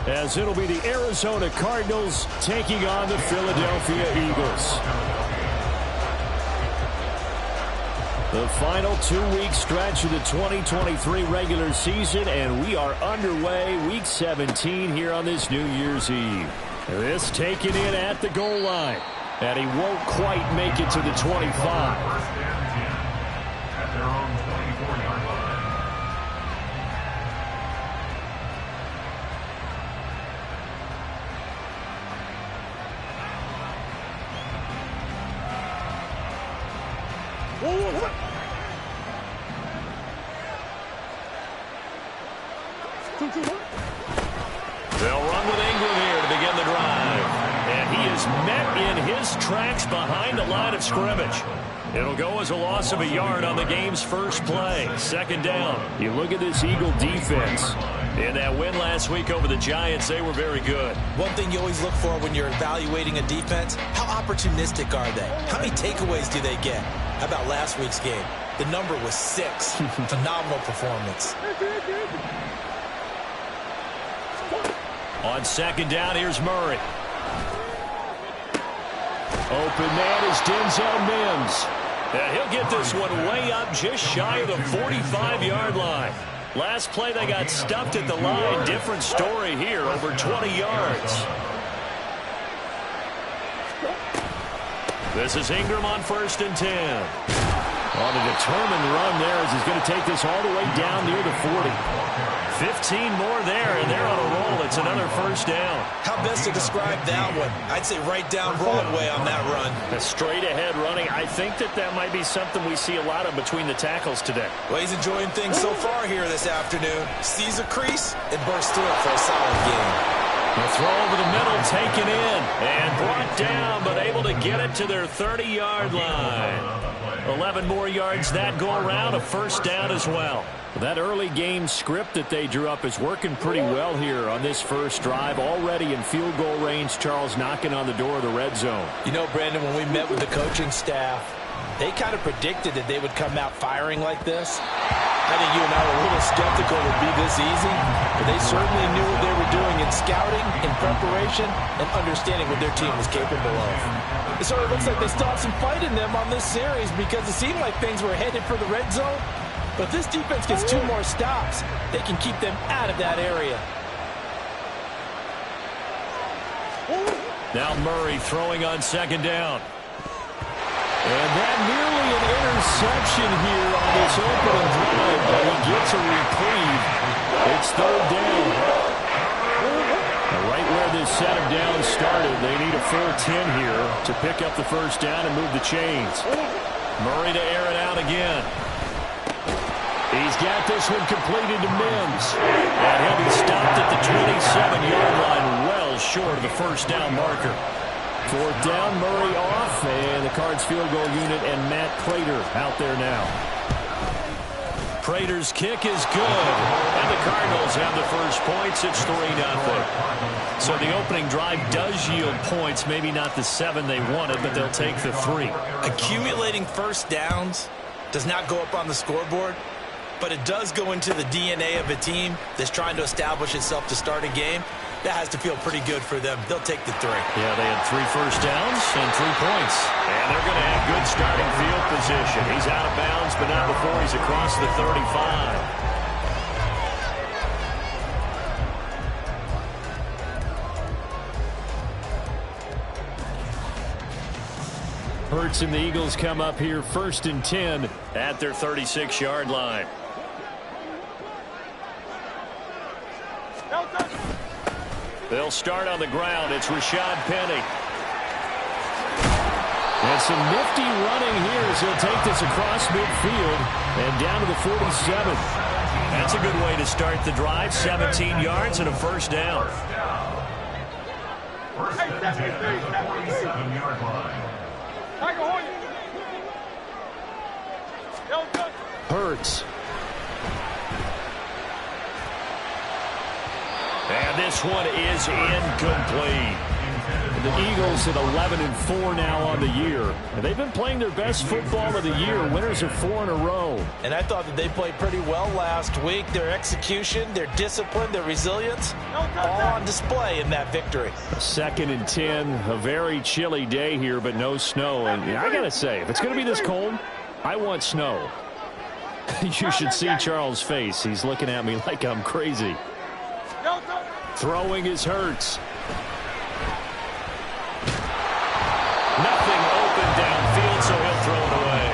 as it'll be the Arizona Cardinals taking on the Philadelphia Eagles. The final 2-week stretch of the 2023 regular season, and we are underway week 17 here on this New Year's Eve. This taken in at the goal line, and he won't quite make it to the 25. They'll run with Ingram here to begin the drive. And he is met in his tracks behind the line of scrimmage. It'll go as a loss of a yard on the game's first play. Second down. You look at this Eagle defense. In that win last week over the Giants, they were very good. One thing you always look for when you're evaluating a defense, how opportunistic are they? How many takeaways do they get? How about last week's game? The number was 6. Phenomenal performance. On second down, here's Murray. Open man is Denzel Mims. And he'll get this one way up just shy of the 45-yard line. Last play, they got stuffed at the line. Different story here, over 20 yards. This is Ingram on 1st and 10. On a determined run there as he's going to take this all the way down near the 40. 15 more there, and they're on a roll. It's another first down. How best to describe that one? I'd say right down Broadway on that run. A straight-ahead running. I think that might be something we see a lot of between the tackles today. Well, he's enjoying things so far here this afternoon. Sees a crease and bursts through it for a solid game. The throw over the middle, taken in, and brought down, but able to get it to their 30-yard line. 11 more yards that go around, a first down as well. That early game script that they drew up is working pretty well here on this first drive. Already in field goal range, Charles knocking on the door of the red zone. You know, Brandon, when we met with the coaching staff, they kind of predicted that they would come out firing like this. I think you and I were a little skeptical it would be this easy, but they certainly knew what they were doing in scouting, in preparation, and understanding what their team was capable of. It sort of looks like they still have some fight in them on this series because it seemed like things were headed for the red zone. But if this defense gets 2 more stops, they can keep them out of that area. Now Murray throwing on second down. And that nearly an interception here on this opening drive, but he gets a reprieve. It's third down. Right where this set of downs started, they need a full 10 here to pick up the first down and move the chains. Murray to air it out again. He's got this one completed to Mims. And he'll be stopped at the 27-yard line, well short of the first down marker. Fourth down, Murray off, and the Cards field goal unit and Matt Prater out there now. Prater's kick is good, and the Cardinals have the first points. It's 3-0. So the opening drive does yield points, maybe not the 7 they wanted, but they'll take the 3. Accumulating first downs does not go up on the scoreboard, but it does go into the DNA of a team that's trying to establish itself to start a game. That has to feel pretty good for them. They'll take the 3. Yeah, they had 3 first downs and 3 points. And they're going to have good starting field position. He's out of bounds, but not before he's across the 35. Hurts and the Eagles come up here 1st and 10 at their 36-yard line. They'll start on the ground. It's Rashad Penny. And some nifty running here as he'll take this across midfield and down to the 47. That's a good way to start the drive. 17 yards and a first down. And this one is incomplete. The Eagles at 11-4 now on the year. And they've been playing their best football of the year. Winners of 4 in a row. And I thought that they played pretty well last week. Their execution, their discipline, their resilience, all on display in that victory. 2nd and 10, a very chilly day here, but no snow. And I got to say, if it's going to be this cold, I want snow. You should see Charles' face. He's looking at me like I'm crazy. Throwing is Hurts. Nothing open downfield, so he'll throw it away.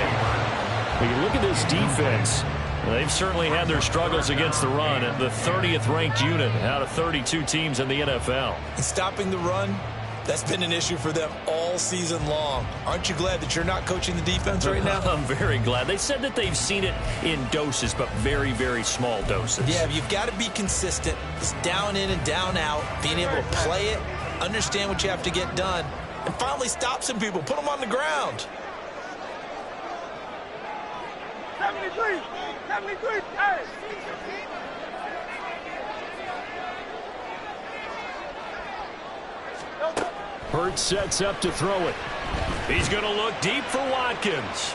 When you look at this defense, they've certainly had their struggles against the run at the 30th ranked unit out of 32 teams in the NFL. And stopping the run, that's been an issue for them all season long. Aren't you glad that you're not coaching the defense right now? I'm very glad. They said that they've seen it in doses, but very, very small doses. Yeah, you've got to be consistent. It's down in and down out, being able to play it, understand what you have to get done, and finally stop some people, put them on the ground. 73, hey! Hurts sets up to throw it. He's going to look deep for Watkins.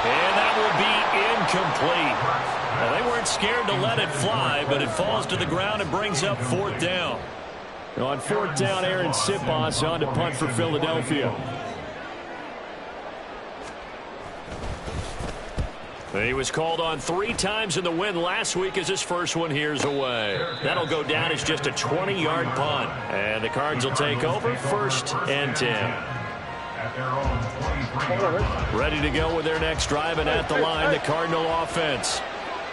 And that will be incomplete. Well, they weren't scared to let it fly, but it falls to the ground and brings up 4th down. On 4th down, Aaron Sipos on to punt for Philadelphia. He was called on 3 times in the win last week as his first one here's away. That'll go down as just a 20-yard punt. And the Cards will take over 1st and 10. Ready to go with their next drive, and at the line, the Cardinal offense.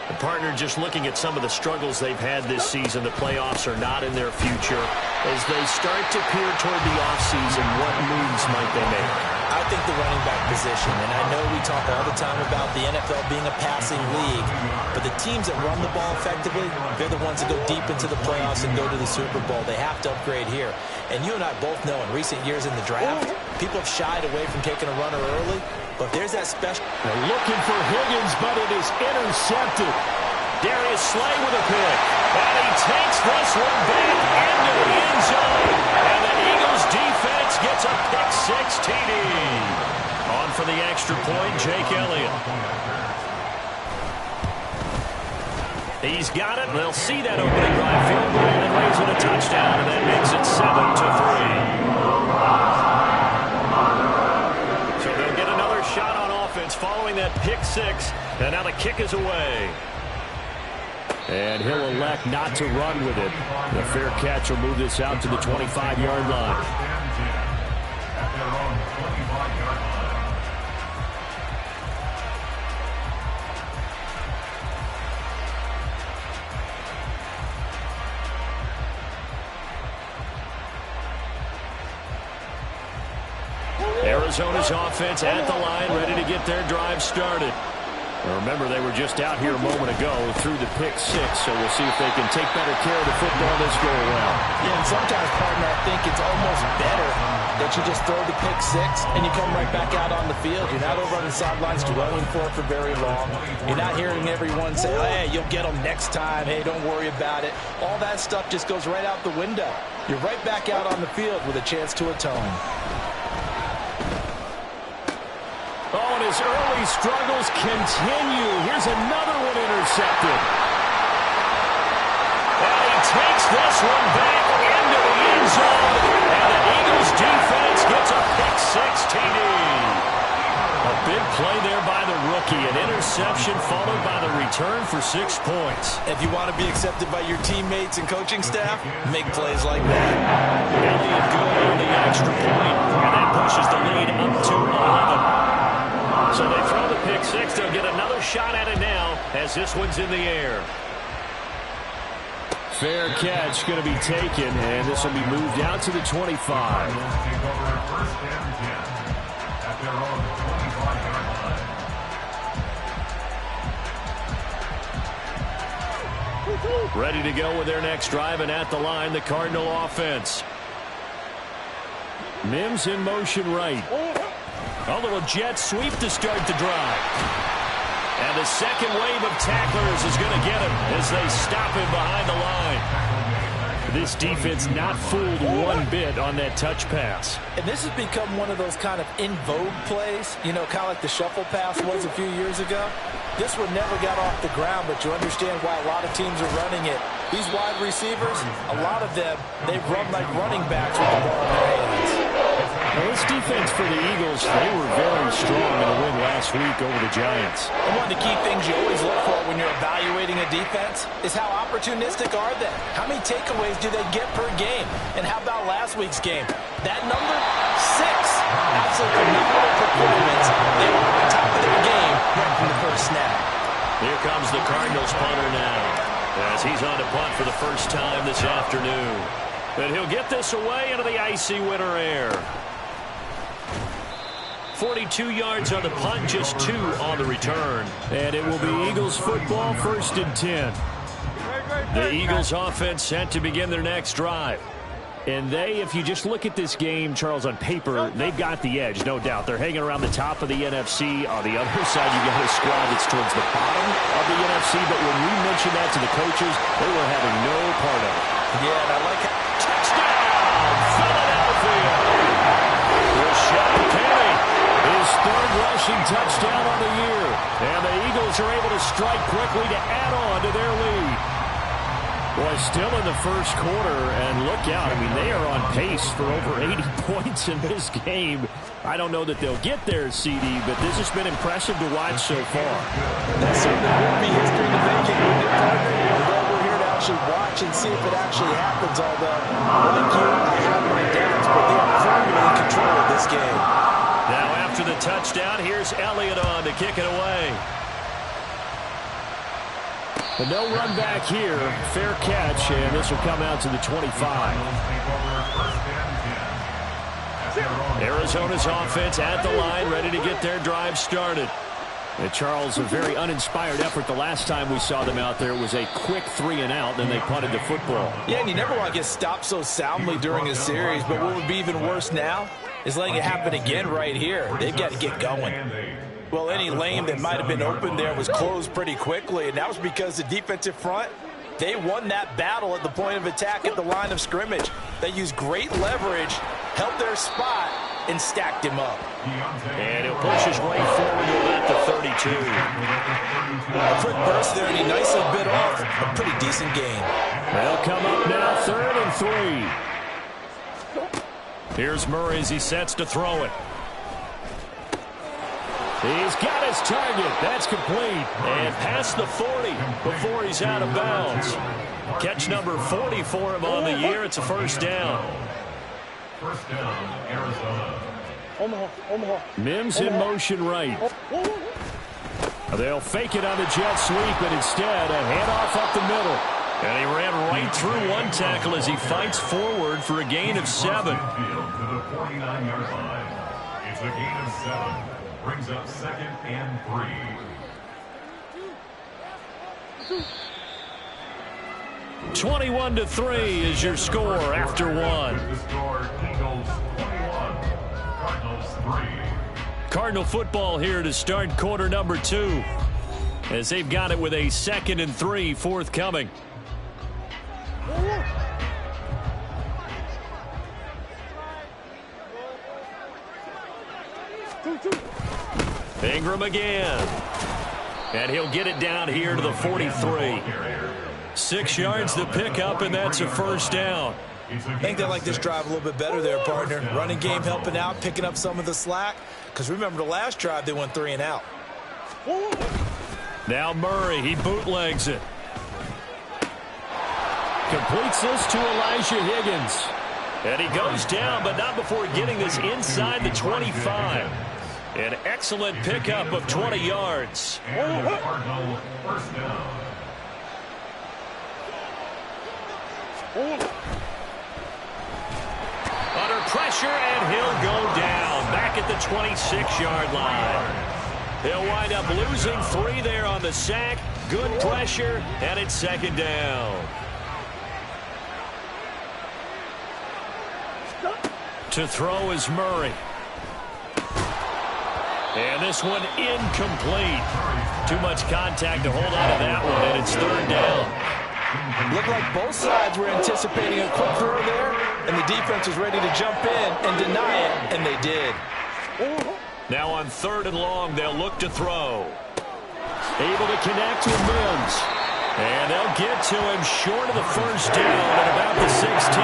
The partner just looking at some of the struggles they've had this season. The playoffs are not in their future. As they start to peer toward the offseason, what moves might they make? I think the running back position, and I know we talk all the time about the NFL being a passing league, but the teams that run the ball effectively, they're the ones that go deep into the playoffs and go to the Super Bowl. They have to upgrade here. And you and I both know in recent years in the draft, people have shied away from taking a runner early, but there's that special. They're looking for Higgins, but it is intercepted. Darius Slay with a pick. And he takes this one back into the end zone. And the Eagles defense gets a pick-6 TD. On for the extra point, Jake Elliott. He's got it. They'll see that opening drive field goal and raise it a touchdown. And that makes it 7-3. So they'll get another shot on offense following that pick-6. And now the kick is away. And he'll elect not to run with it. The fair catch will move this out to the 25-yard line. Arizona's offense at the line, ready to get their drive started. Remember, they were just out here a moment ago through the pick-6, so we'll see if they can take better care of the football this go-around. Yeah, and sometimes, partner, I think it's almost better that you just throw the pick-6 and you come right back out on the field. You're not over on the sidelines dwelling for it for very long. You're not hearing everyone say, hey, you'll get them next time. Hey, don't worry about it. All that stuff just goes right out the window. You're right back out on the field with a chance to atone. Oh, and his early struggles continue. Here's another one intercepted. And he takes this one back into the end zone. And the Eagles defense gets a pick-6 TD. A big play there by the rookie. An interception followed by the return for 6 points. If you want to be accepted by your teammates and coaching staff, make plays like that. Elliott good on the extra point. And that pushes the lead up to 11. So they throw the pick-6. They'll get another shot at it now as this one's in the air. Fair catch going to be taken, and this will be moved out to the 25. Ready to go with their next drive, and at the line, the Cardinal offense. Mims in motion right. A little jet sweep to start the drive. And the second wave of tacklers is going to get him as they stop him behind the line. This defense not fooled one bit on that touch pass. And this has become one of those kind of in vogue plays, you know, kind of like the shuffle pass was a few years ago. This one never got off the ground, but you understand why a lot of teams are running it. These wide receivers, a lot of them, they run like running backs with the ball in their hands. Now, this defense for the Eagles, they were very strong in a win last week over the Giants. And one of the key things you always look for when you're evaluating a defense is how opportunistic are they? How many takeaways do they get per game? And how about last week's game? That number, 6. Absolutely phenomenal performance. They were on top of their game right from the first snap. Here comes the Cardinals punter now, as he's on to punt for the first time this afternoon. And he'll get this away into the icy winter air. 42 yards on the punt, just 2 on the return. And it will be Eagles football, 1st and 10. The Eagles offense set to begin their next drive. And they, if you just look at this game, Charles, on paper, they've got the edge, no doubt. They're hanging around the top of the NFC. On the other side, you got a squad that's towards the bottom of the NFC. But when we mentioned that to the coaches, they were having no part of it. Yeah, and I like it. Touchdown, Philadelphia. Rashad Penny, his 3rd rushing touchdown on the year. And the Eagles are able to strike quickly to add on to their lead. Boy, still in the first quarter, and look out. I mean, they are on pace for over 80 points in this game. I don't know that they'll get there, CD, but this has been impressive to watch so far. That certainly will be history to make it, wouldn't it, partner? Well, we're here to actually watch and see if it actually happens, although, like you, I have my doubts, but they are firmly in control of this game. Now, after the touchdown, here's Elliott on to kick it away. But no run back here. Fair catch, and this will come out to the 25. Arizona's offense at the line, ready to get their drive started. And Charles, a very uninspired effort. The last time we saw them out there was a quick 3-and-out, then they punted the football. Yeah, and you never want to get stopped so soundly during a series, but what would be even worse now is letting it happen again right here. They've got to get going. Well, any lane that might have been open there was closed pretty quickly, and that was because the defensive front, they won that battle at the point of attack at the line of scrimmage. They used great leverage, held their spot, and stacked him up. And he'll push his way forward to about the 32. A quick burst there, and he nicely bit off a pretty decent gain. They'll come up now, 3rd and 3. Here's Murray as he sets to throw it. He's got his target. That's complete. And past the 40 before he's out of bounds. Catch number 40 for him on the year. It's a 1st down. First down, Arizona. Omaha. Mims in motion right. They'll fake it on the jet sweep, but instead a handoff up the middle. And he ran right through one tackle as he fights forward for a gain of 7. To the 49-yard line. It's a gain of 7. Brings up 2nd and 3. 21-3 is your score after 1. The score, Eagles 21, Cardinals 3. Cardinal football here to start quarter number 2, as they've got it with a 2nd and 3 forthcoming. Ingram again. And he'll get it down here to the 43. 6 yards to pick up, and that's a 1st down. I think they like this drive a little bit better there, partner. Running game helping out, picking up some of the slack. Because remember the last drive, they went 3-and-out. Now Murray, he bootlegs it. Completes this to Elijah Higgins. And he goes down, but not before getting this inside the 25. An excellent pickup of 20 yards. And Cardinal 1st down. Under pressure, and he'll go down. Back at the 26-yard line. He'll wind up losing 3 there on the sack. Good pressure, and it's 2nd down. To throw is Murray. And this one incomplete. Too much contact to hold on to that one, and it's 3rd down. Looked like both sides were anticipating a quick throw there, and the defense was ready to jump in and deny it, and they did. Now on 3rd and long, they'll look to throw. Able to connect with Mims. And they'll get to him short of the first down at about the 16.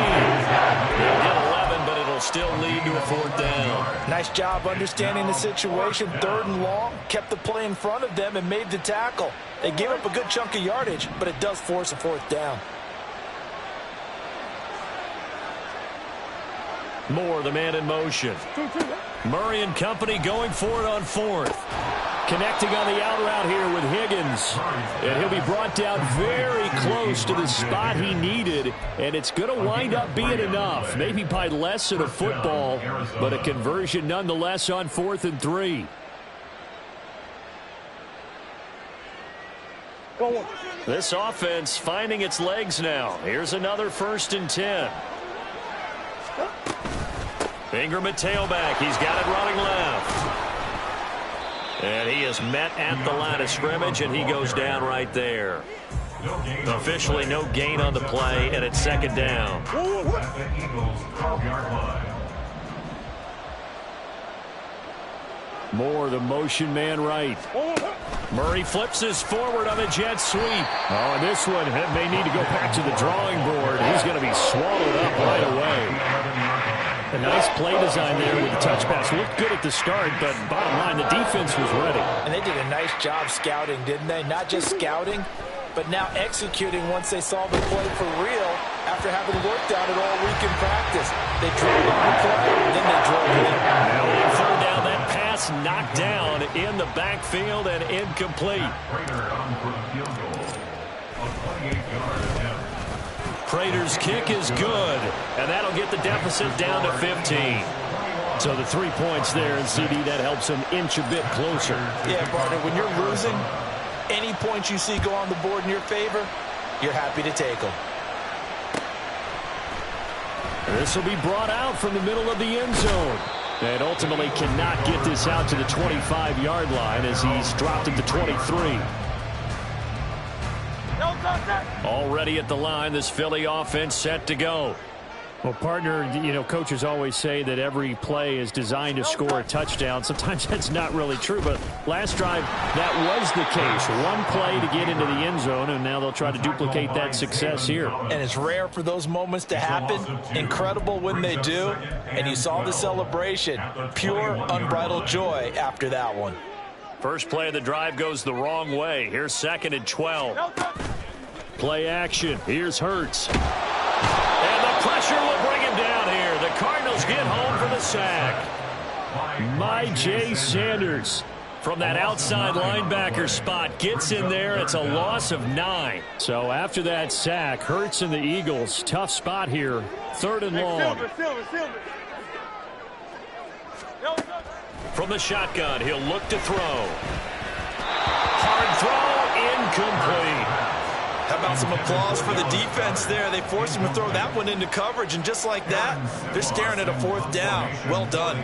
They'll get 11, but it'll still lead to a 4th down. Nice job understanding the situation. 3rd and long, kept the play in front of them and made the tackle. They gave up a good chunk of yardage, but it does force a 4th down. Moore, the man in motion. Murray and company going for it on 4th. Connecting on the out route here with Higgins. And he'll be brought down very close to the spot he needed. And it's going to wind up being enough. Maybe by less than a football, but a conversion nonetheless on 4th and 3. This offense finding its legs now. Here's another 1st and 10. Ingram at tailback. He's got it running left. And he is met at the line of scrimmage, and he goes down right there. Officially no gain on the play, and it's 2nd down. Moore, the motion man right. Murray flips this forward on a jet sweep. Oh, and this one may need to go back to the drawing board. He's going to be swallowed up right away. A nice play design there with the touch pass. Looked good at the start, but bottom line, the defense was ready. And they did a nice job scouting, didn't they? Not just scouting, but now executing once they saw the play for real after having worked on it all week in practice. They drilled on the play, then they drilled it in. Now on 3rd down, that pass knocked down in the backfield and incomplete. Prater's kick is good, and that'll get the deficit down to 15. So the 3 points there, and CD, that helps them inch a bit closer. Yeah, partner, when you're losing, any points you see go on the board in your favor, you're happy to take them. This will be brought out from the middle of the end zone. And ultimately cannot get this out to the 25-yard line as he's dropped at the 23. Already at the line, this Philly offense set to go. Well, partner, you know, coaches always say that every play is designed to score a touchdown. Sometimes that's not really true, but last drive, that was the case. One play to get into the end zone, and now they'll try to duplicate that success here. And it's rare for those moments to happen. Incredible when they do. And you saw the celebration. Pure, unbridled joy after that one. First play of the drive goes the wrong way. Here's 2nd and 12. Play action. Here's Hurts. And the pressure will bring him down here. The Cardinals get home for the sack. J. Sanders from that outside linebacker spot gets in there. It's a loss of 9. So after that sack, Hurts and the Eagles, tough spot here. 3rd and long. From the shotgun, he'll look to throw. Hard throw, incomplete. How about some applause for the defense there? They forced him to throw that one into coverage, and just like that, they're staring at a 4th down. Well done.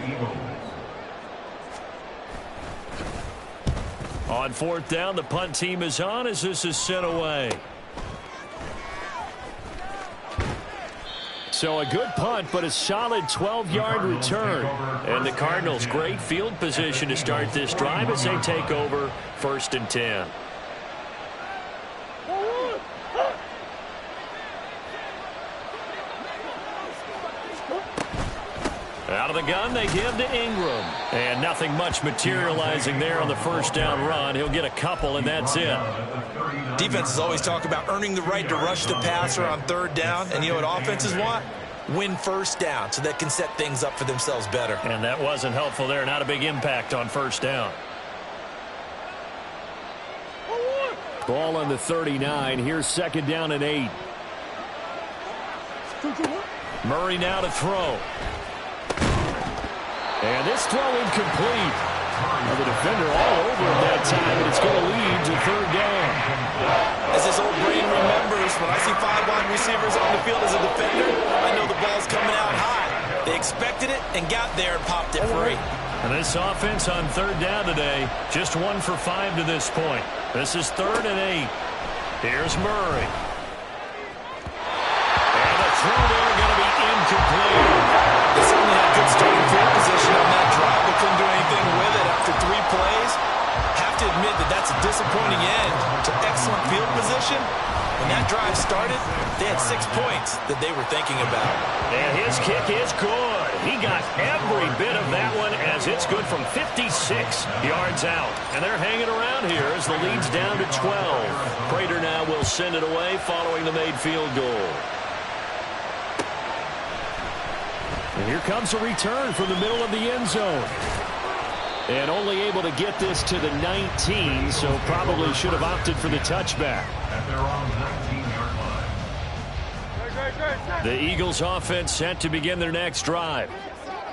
On 4th down, the punt team is on as this is sent away. So a good punt, but a solid 12-yard return. And the Cardinals, great field position to start this drive as they take over 1st and 10. Out of the gun, they give to Ingram. And nothing much materializing there on the 1st down run. He'll get a couple, and that's it. Defenses always talk about earning the right to rush the passer on 3rd down. And you know what offenses want? Win 1st down so they can set things up for themselves better. And that wasn't helpful there. Not a big impact on 1st down. Ball on the 39. Here's 2nd down and 8. Murray now to throw. And this throw incomplete. Well, the defender all over him that time, and it's going to lead to 3rd down. As his old brain remembers, when I see 5 wide receivers on the field as a defender, I know the ball's coming out high. They expected it and got there and popped it free. And this offense on 3rd down today, just 1 for 5 to this point. This is 3rd and 8. Here's Murray. through there, going to be incomplete. They certainly had good starting field position on that drive, but couldn't do anything with it after 3 plays. Have to admit that that's a disappointing end to excellent field position. When that drive started, they had 6 points that they were thinking about. And his kick is good. He got every bit of that one as it's good from 56 yards out. And they're hanging around here as the lead's down to 12. Prater now will send it away following the made field goal. And here comes a return from the middle of the end zone. And only able to get this to the 19, so probably should have opted for the touchback. At their own 19-yard line. The Eagles offense set to begin their next drive.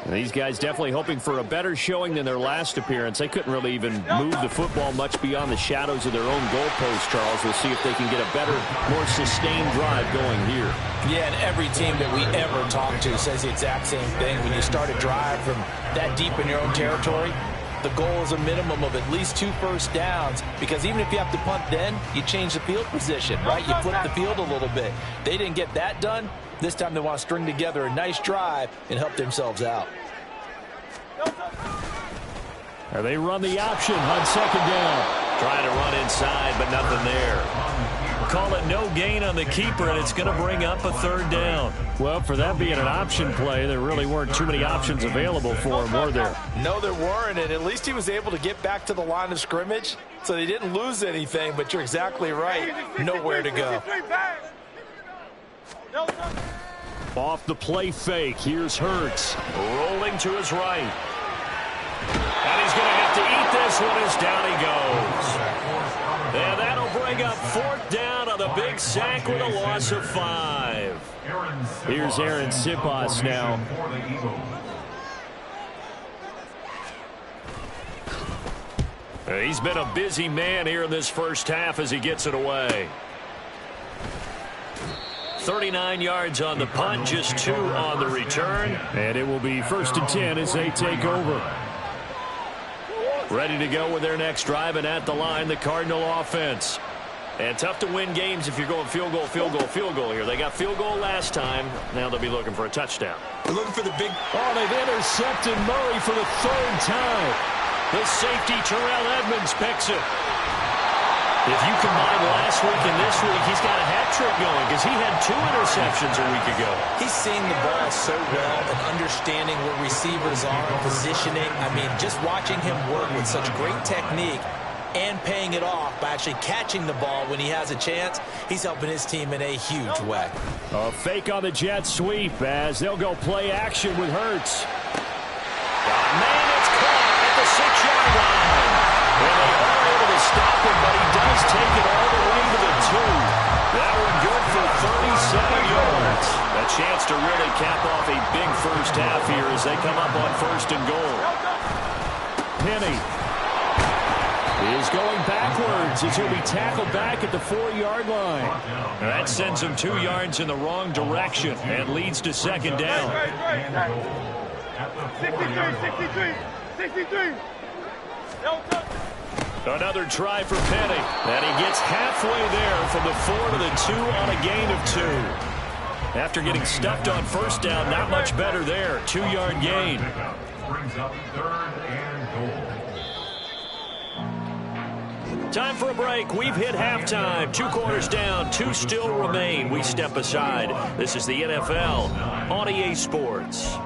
And these guys definitely hoping for a better showing than their last appearance. They couldn't really even move the football much beyond the shadows of their own goalpost, Charles. We'll see if they can get a better, more sustained drive going here. Yeah, and every team that we ever talk to says the exact same thing. When you start a drive from that deep in your own territory, the goal is a minimum of at least 2 first downs, because even if you have to punt then, you change the field position, right? You flip the field a little bit. They didn't get that done. This time they want to string together a nice drive and help themselves out. And they run the option on second down. Trying to run inside, but nothing there. Call it no gain on the keeper, and it's going to bring up a 3rd down. Well, for that being an option play, there really weren't too many options available for him, were there? No, there weren't, and at least he was able to get back to the line of scrimmage, so they didn't lose anything, but you're exactly right. Nowhere to go. Off the play fake, here's Hurts. Rolling to his right. And he's going to have to eat this one as down he goes. And that'll bring up 4th down on the big sack with a loss of 5. Here's Aaron Siposs now. He's been a busy man here in this first half as he gets it away. 39 yards on the punt, just 2 on the return. And it will be 1st and 10 as they take over. Ready to go with their next drive, and at the line, the Cardinal offense. And tough to win games if you're going field goal, field goal, field goal here. They got field goal last time. Now they'll be looking for a touchdown. They're looking for the big... Oh, they've intercepted Murray for the 3rd time. The safety, Terrell Edmonds, picks it. If you combine last week and this week, he's got a hat trick going because he had 2 interceptions a week ago. He's seeing the ball so well and understanding where receivers are, positioning. I mean, just watching him work with such great technique and paying it off by actually catching the ball when he has a chance, he's helping his team in a huge way. A fake on the jet sweep as they'll go play action with Hurts. Man, it's caught at the 6-yard line. And they are able to stop him, but he does take it all the way to the 2. That one good for 37 yards. A chance to really cap off a big first half here as they come up on 1st and goal. Penny is going backwards as he'll be tackled back at the 4-yard line. That sends him 2 yards in the wrong direction and leads to 2nd down. 63. Another try for Penny, and he gets halfway there from the 4 to the 2 on a gain of 2. After getting stuffed on 1st down, not much better there. 2-yard gain. Brings up 3rd and goal. Time for a break. We've hit halftime. 2 quarters down, 2 still remain. We step aside. This is the NFL on EA Sports.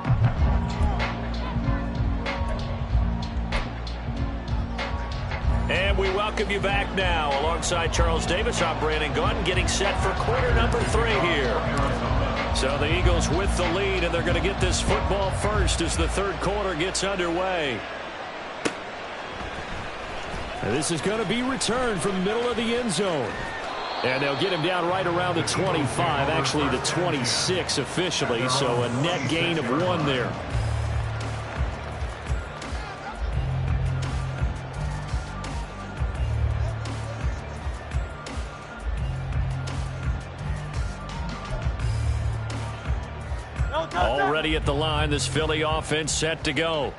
And we welcome you back now. Alongside Charles Davis, I'm Brandon Gunn, getting set for quarter number 3 here. So the Eagles with the lead, and they're going to get this football first as the 3rd quarter gets underway. And this is going to be returned from the middle of the end zone. And they'll get him down right around the 25, actually the 26 officially, so a net gain of 1 there. Already at the line, this Philly offense set to go.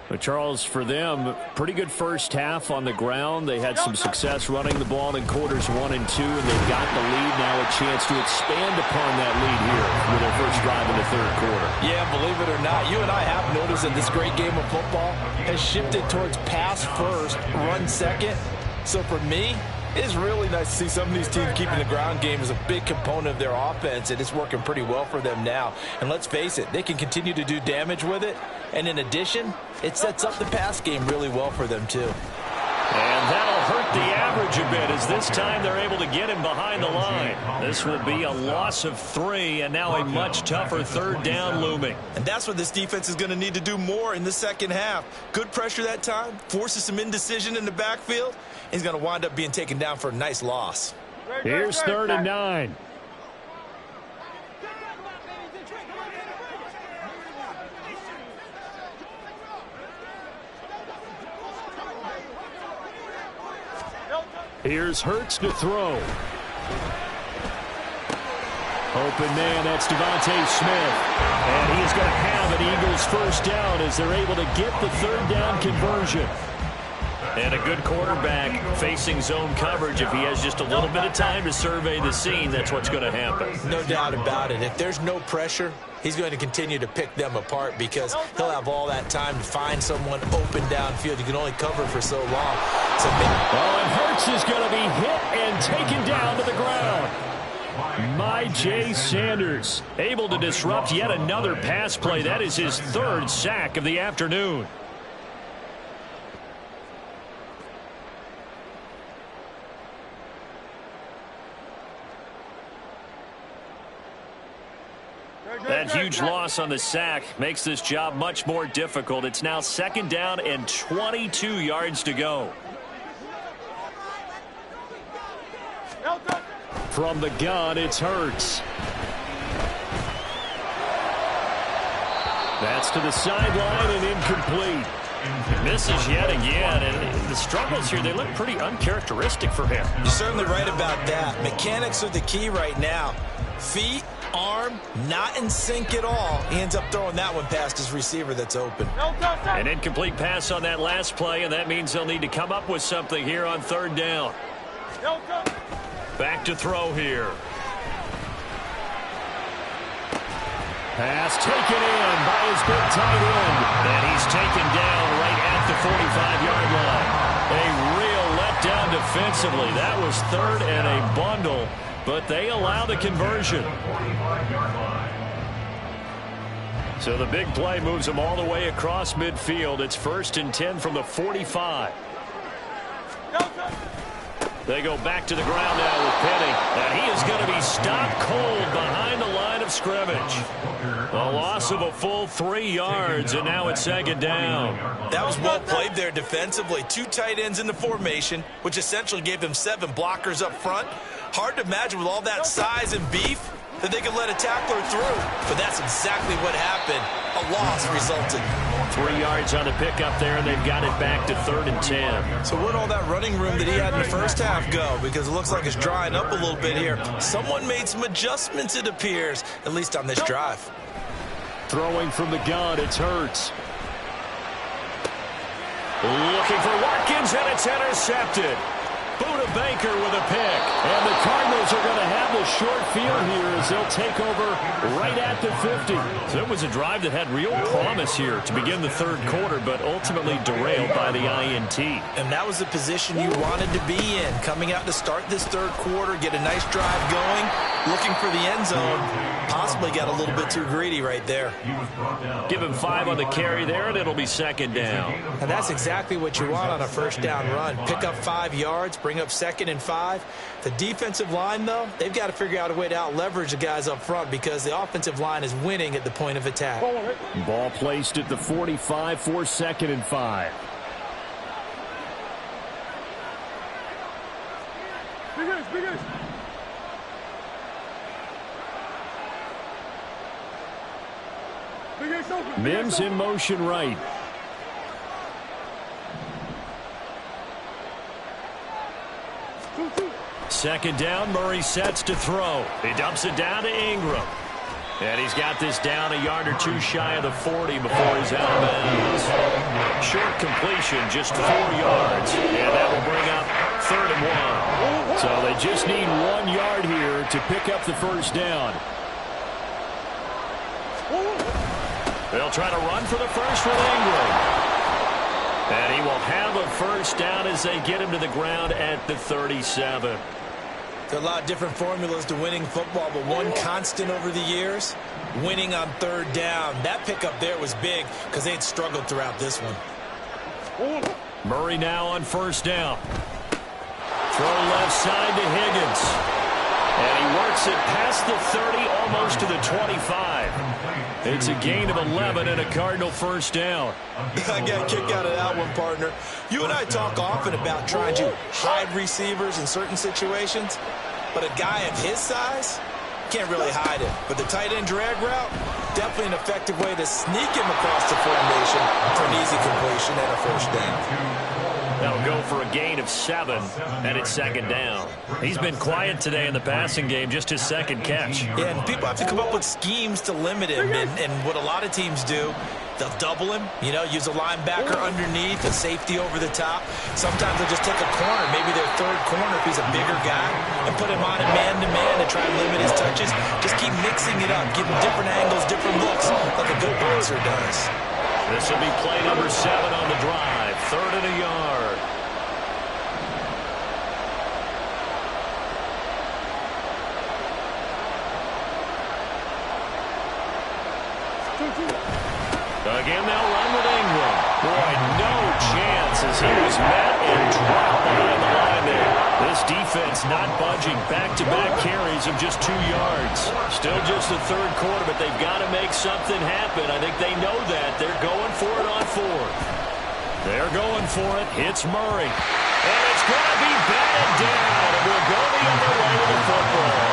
But Charles, for them, pretty good first half on the ground. They had some success running the ball in quarters 1 and 2, and they've got the lead now, a chance to expand upon that lead here with their first drive in the third quarter. Yeah, believe it or not, you and I have noticed that this great game of football has shifted towards pass first, run second. So for me, it's really nice to see some of these teams keeping the ground game as a big component of their offense, and it's working pretty well for them now. And let's face it, they can continue to do damage with it. And in addition, it sets up the pass game really well for them, too. And that'll hurt the average a bit as this time they're able to get him behind the line. This will be a loss of 3, and now a much tougher third down looming. And that's what this defense is going to need to do more in the second half. Good pressure that time, forces some indecision in the backfield. He's going to wind up being taken down for a nice loss. Here's 3rd and 9. Here's Hurts to throw. Open man, that's Devontae Smith. And he is going to have an Eagles first down as they're able to get the third down conversion. And a good quarterback facing zone coverage. If he has just a little bit of time to survey the scene, that's what's going to happen. No doubt about it. If there's no pressure, he's going to continue to pick them apart because he'll have all that time to find someone open downfield. You can only cover for so long. So and Hurts is going to be hit and taken down to the ground. Jay Sanders able to disrupt yet another pass play. That is his 3rd sack of the afternoon. That huge loss on the sack makes this job much more difficult. It's now 2nd down and 22 yards to go. From the gun, it's Hurts. That's to the sideline and incomplete. Misses yet again, and the struggles here, they look pretty uncharacteristic for him. You're certainly right about that. Mechanics are the key right now. Feet, arm, not in sync at all. He ends up throwing that one past his receiver that's open. An incomplete pass on that last play, and that means they'll need to come up with something here on 3rd down. Back to throw here. Pass taken in by his big tight end. And he's taken down right at the 45-yard line. A real letdown defensively. That was 3rd and a bundle, but they allow the conversion. So the big play moves them all the way across midfield. It's 1st and 10 from the 45. They go back to the ground now with Penny. And he is going to be stopped cold behind the line of scrimmage. A loss of a full 3 yards, and now it's 2nd down. That was well played there defensively. 2 tight ends in the formation, which essentially gave them 7 blockers up front. Hard to imagine with all that size and beef that they could let a tackler through. But that's exactly what happened. A loss resulted. 3 yards on the pickup there, and they've got it back to 3rd and 10. So where'd all that running room that he had in the first half go? Because it looks like it's drying up a little bit here. Someone made some adjustments, it appears, at least on this drive. Throwing from the gun, it's Hurts. Looking for Watkins, and it's intercepted. Buda Baker with a pick. And the Cardinals are going to have the short field here as they'll take over right at the 50. So it was a drive that had real promise here to begin the 3rd quarter, but ultimately derailed by the INT. And that was the position you wanted to be in. Coming out to start this 3rd quarter, get a nice drive going, looking for the end zone. Possibly got a little bit too greedy right there. Give him 5 on the carry there, and it'll be 2nd down. And that's exactly what you want on a first down run. Pick up 5 yards, bring up 2nd and 5. The defensive line, though, they've got to figure out a way to out-leverage the guys up front because the offensive line is winning at the point of attack. Ball placed at the 45 for 2nd and 5. Mims in motion right. Second down, Murray sets to throw. He dumps it down to Ingram. And he's got this down a yard or two shy of the 40 before he's out of bounds. Short completion, just 4 yards. And that will bring up 3rd and 1. So they just need 1 yard here to pick up the first down. They'll try to run for the first with Ingram. And he will have a first down as they get him to the ground at the 37. There's a lot of different formulas to winning football, but one constant over the years, winning on 3rd down. That pickup there was big because they had struggled throughout this one. Murray now on 1st down. Throw left side to Higgins. And he works it past the 30, almost to the 25. It's a gain of 11 and a Cardinal first down. I got a kick out of that one, partner. You and I talk often about trying to hide receivers in certain situations, but a guy of his size can't really hide it. But the tight end drag route, definitely an effective way to sneak him across the formation for an easy completion and a first down. That'll go for a gain of 7, and it's 2nd down. He's been quiet today in the passing game, just his 2nd catch. Yeah, and people have to come up with schemes to limit him, and what a lot of teams do, they'll double him, use a linebacker underneath, a safety over the top. Sometimes they'll just take a corner, maybe their 3rd corner if he's a bigger guy, and put him on a man-to-man and try and limit his touches. Just keep mixing it up, give him different angles, different looks, like a good boxer does. This will be play number 7 on the drive, 3rd and a yard. Again, they'll run with Ingram. Boy, no chance as he was met and dropped behind the line there. This defense not budging. Back-to-back carries of just 2 yards. Still just the 3rd quarter, but they've got to make something happen. I think they know that. They're going for it on 4th. They're going for it. Hits Murray. And it's going to be batted down. And we'll go the other way with the football.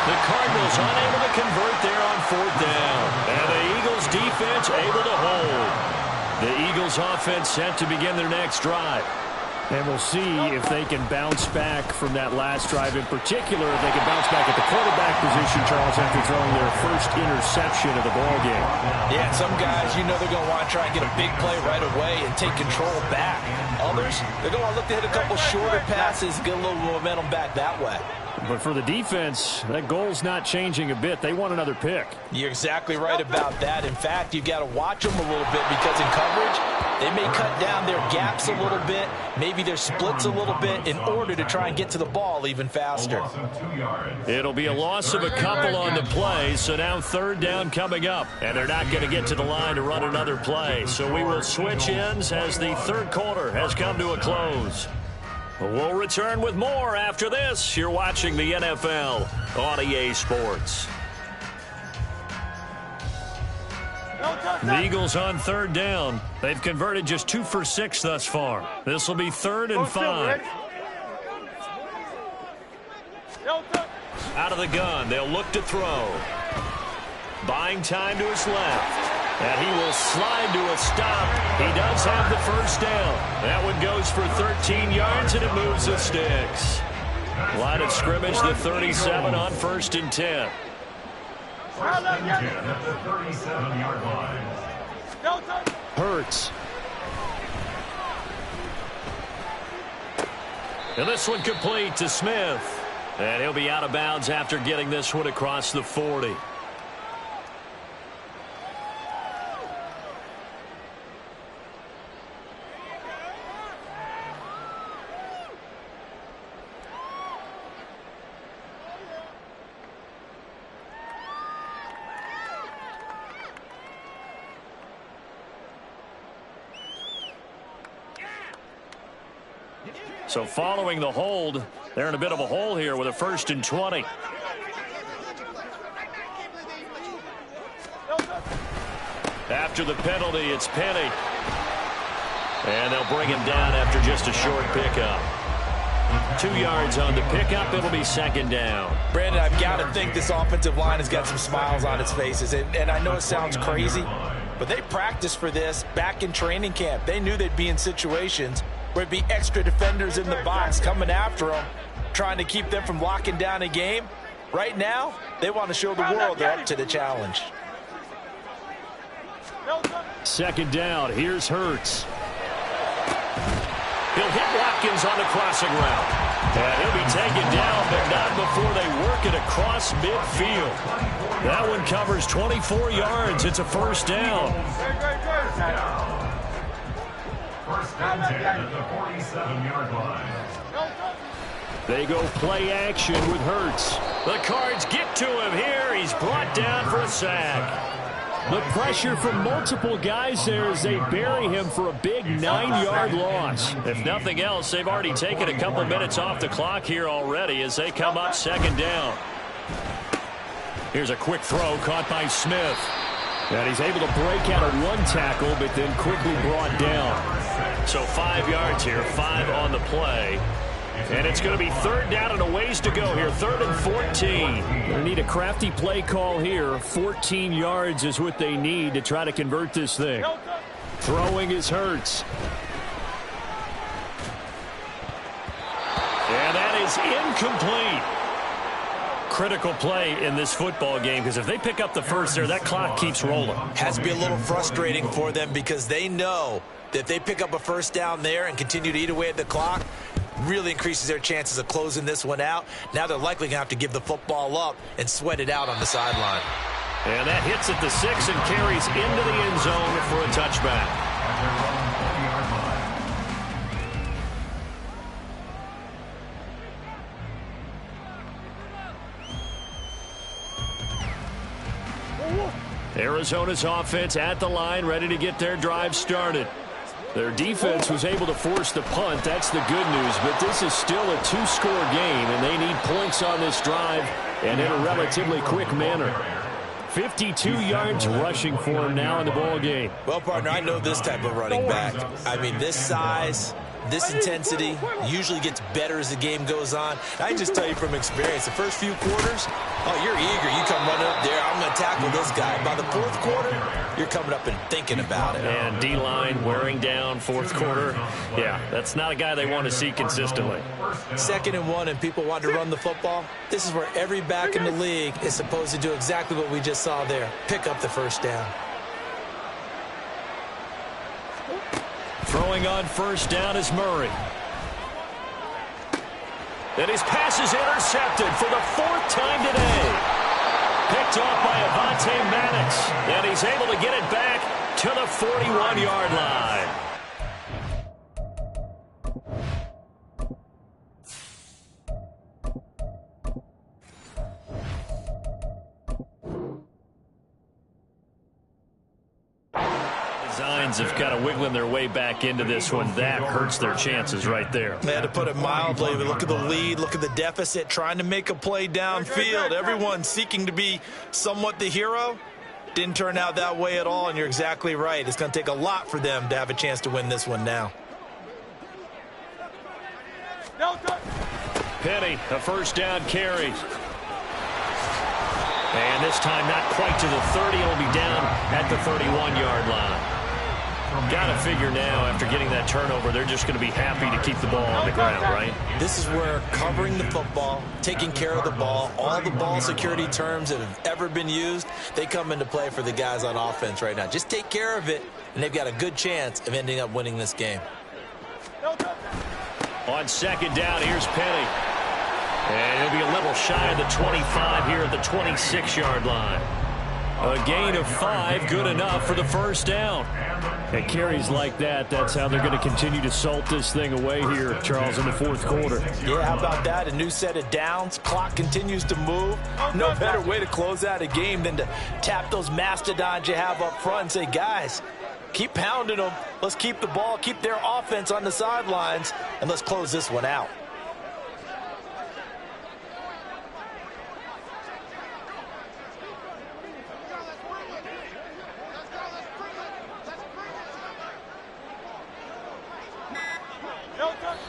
The Cardinals unable to convert there on 4th down. And the Eagles defense able to hold. The Eagles offense set to begin their next drive. And we'll see if they can bounce back from that last drive. In particular, if they can bounce back at the quarterback position, Charles, after throwing their first interception of the ballgame. Yeah, some guys, they're going to want to try and get a big play right away and take control back. Others, they're going to want to look to hit a couple shorter passes, get a little momentum back that way. But for the defense, that goal's not changing a bit. They want another pick. You're exactly right about that. In fact, you've got to watch them a little bit because in coverage, they may cut down their gaps a little bit, maybe their splits a little bit in order to try and get to the ball even faster. It'll be a loss of a couple on the play, so now 3rd down coming up. And they're not going to get to the line to run another play. So we will switch ends as the 3rd quarter has come to a close. We'll return with more after this. You're watching the NFL on EA Sports. The Eagles on 3rd down. They've converted just 2 for 6 thus far. This will be 3rd and 5. Out of the gun, they'll look to throw. Buying time to his left. And he will slide to a stop. He does have the first down. That one goes for 13 yards, and it moves the sticks. Line of scrimmage, the 37 on 1st and 10. At the 37-yard line. Hurts. And this one complete to Smith. And he'll be out of bounds after getting this one across the 40. So following the hold, they're in a bit of a hole here with a 1st and 20. After the penalty, it's Penny. And they'll bring him down after just a short pickup. 2 yards on the pickup. It'll be 2nd down. Brandon, I've got to think this offensive line has got some smiles on its faces. And I know it sounds crazy, but they practiced for this back in training camp. They knew they'd be in situations where it'd be extra defenders in the box coming after them, trying to keep them from locking down a game. Right now, they want to show the world they're up to the challenge. Second down. Here's Hurts. He'll hit Watkins on the crossing route. And he'll be taken down, but not before they work it across midfield. That one covers 24 yards. It's a first down. First and 10 at the 47-yard line. They go play action with Hurts. The Cards get to him here. He's brought down for a sack. The pressure from multiple guys there as they bury him for a big 9-yard loss. If nothing else, they've already taken a couple minutes off the clock here already as they come up second down. Here's a quick throw caught by Smith. And he's able to break out of one tackle, but then quickly brought down. So 5 yards here, 5 on the play. And it's going to be third down and a ways to go here. 3rd and 14. They need a crafty play call here. 14 yards is what they need to try to convert this thing. Throwing is Hurts. And that is incomplete. Critical play in this football game because if they pick up the first there, that clock keeps rolling. Has to be a little frustrating for them because they know that if they pick up a first down there and continue to eat away at the clock, really increases their chances of closing this one out. Now they're likely going to have to give the football up and sweat it out on the sideline. And that hits at the 6 and carries into the end zone for a touchback. Arizona's offense at the line, ready to get their drive started. Their defense was able to force the punt. That's the good news. But this is still a 2-score game, and they need points on this drive and in a relatively quick manner. 52 yards rushing for him now in the ball game. Well, partner, I know this type of running back. I mean, this size, this intensity usually gets better as the game goes on. I just tell you from experience, the first few quarters, oh, you're eager. You come running up there, I'm going to tackle this guy. By the 4th quarter, you're coming up and thinking about it. And D-line wearing down 4th quarter. Yeah, that's not a guy they want to see consistently. 2nd and 1 and people want to run the football. This is where every back in the league is supposed to do exactly what we just saw there. Pick up the first down. Throwing on first down is Murray. And his pass is intercepted for the 4th time today. Picked off by Avonte Maddox. And he's able to get it back to the 41-yard line. Designs have kind of wiggling their way back into this one. That hurts their chances right there. They had to put it mildly. Look at the lead. Look at the deficit. Trying to make a play downfield. Everyone seeking to be somewhat the hero. Didn't turn out that way at all, and you're exactly right. It's going to take a lot for them to have a chance to win this one now. Penny, a first down carry. And this time not quite to the 30. It'll be down at the 31-yard line. Got to figure now, after getting that turnover, they're just going to be happy to keep the ball on the ground, right? This is where covering the football, taking care of the ball, all the ball security terms that have ever been used, they come into play for the guys on offense right now. Just take care of it, and they've got a good chance of ending up winning this game. On second down, here's Penny. And he'll be a little shy of the 25 here at the 26-yard line. A gain of 5, good enough for the first down. And carries like that, that's how they're going to continue to salt this thing away here, Charles, in the 4th quarter. Yeah, how about that? A new set of downs. Clock continues to move. No better way to close out a game than to tap those mastodons you have up front and say, guys, keep pounding them. Let's keep the ball, keep their offense on the sidelines, and let's close this one out.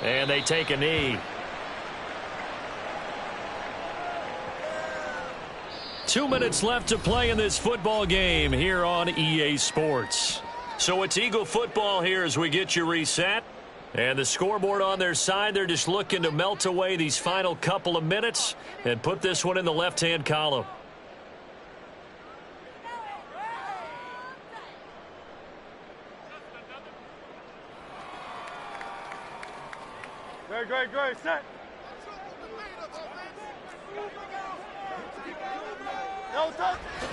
And they take a knee. 2 minutes left to play in this football game here on EA Sports. So it's Eagle football here as we get you reset. And the scoreboard on their side, they're just looking to melt away these final couple of minutes and put this one in the left-hand column. Great, set.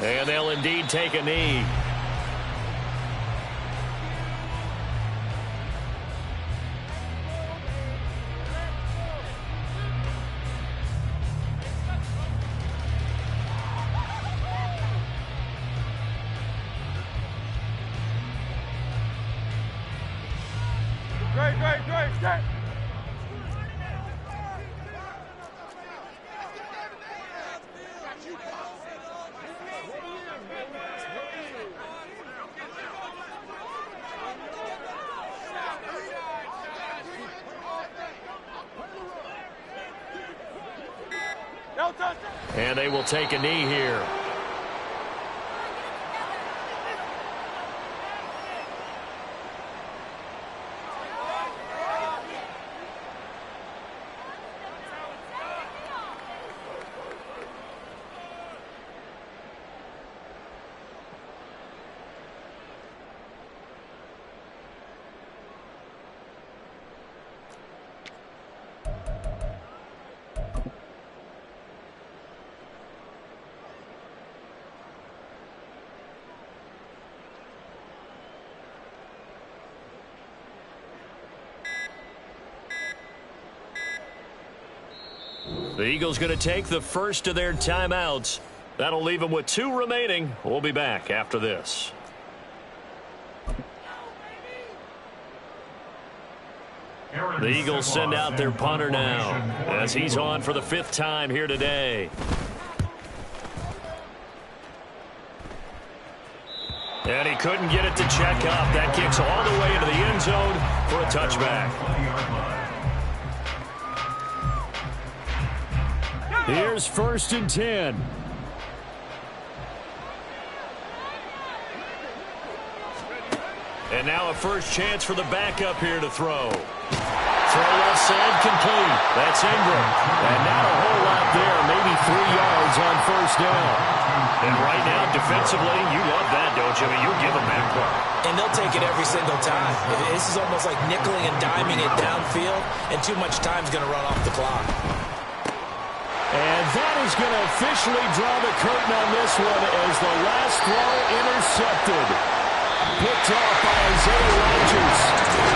And they'll indeed take a knee. Great, set. And they will take a knee here. The Eagles going to take the first of their timeouts. That'll leave them with 2 remaining. We'll be back after this. The Eagles send out their punter now as he's on for the 5th time here today. And he couldn't get it to check up. That kicks all the way into the end zone for a touchback. Here's 1st and 10. And now a first chance for the backup here to throw. Throw left side complete. That's Ingram. And not a whole lot there. Maybe 3 yards on 1st down. And right now, defensively, you love that, don't you? I mean, you'll give them that play. And they'll take it every single time. This is almost like nickeling and diming it downfield, and too much time's going to run off the clock. And that is going to officially draw the curtain on this one as the last throw intercepted. Picked off by Isaiah Rodgers.